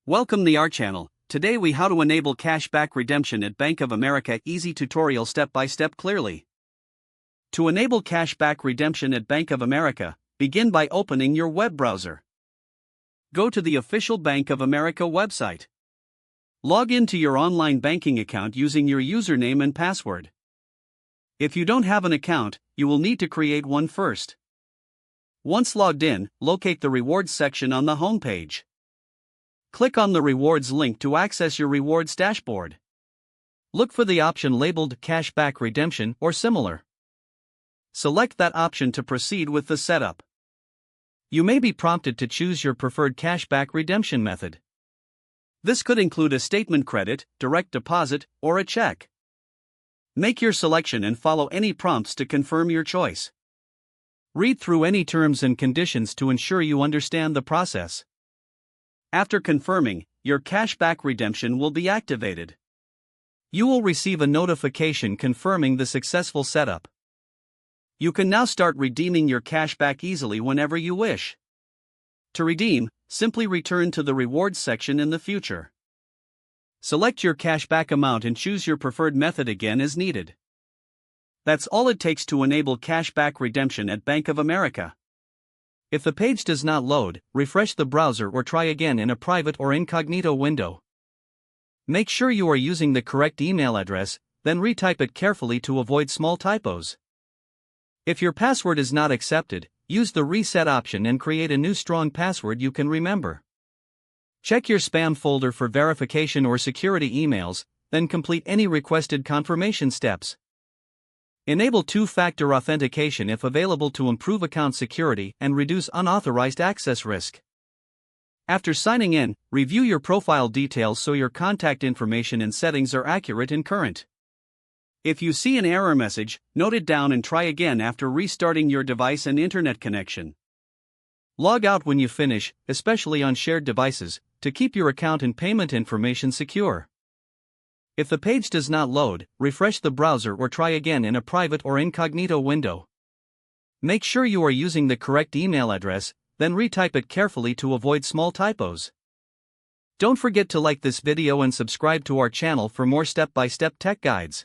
Welcome to our channel. Today we how to enable cashback redemption at Bank of America. Easy tutorial step by step clearly. To enable cashback redemption at Bank of America, begin by opening your web browser. Go to the official Bank of America website. Log into your online banking account using your username and password. If you don't have an account, you will need to create one first. Once logged in, locate the rewards section on the home page. Click on the rewards link to access your rewards dashboard. Look for the option labeled Cashback Redemption or similar. Select that option to proceed with the setup. You may be prompted to choose your preferred cashback redemption method. This could include a statement credit, direct deposit, or a check. Make your selection and follow any prompts to confirm your choice. Read through any terms and conditions to ensure you understand the process. After confirming, your cashback redemption will be activated. You will receive a notification confirming the successful setup. You can now start redeeming your cashback easily whenever you wish. To redeem, simply return to the rewards section in the future. Select your cashback amount and choose your preferred method again as needed. That's all it takes to enable cashback redemption at Bank of America. If the page does not load, refresh the browser or try again in a private or incognito window. Make sure you are using the correct email address, then retype it carefully to avoid small typos. If your password is not accepted, use the reset option and create a new strong password you can remember. Check your spam folder for verification or security emails, then complete any requested confirmation steps. Enable two-factor authentication if available to improve account security and reduce unauthorized access risk. After signing in, review your profile details so your contact information and settings are accurate and current. If you see an error message, note it down and try again after restarting your device and internet connection. Log out when you finish, especially on shared devices, to keep your account and payment information secure. If the page does not load, refresh the browser or try again in a private or incognito window. Make sure you are using the correct email address, then retype it carefully to avoid small typos. Don't forget to like this video and subscribe to our channel for more step-by-step tech guides.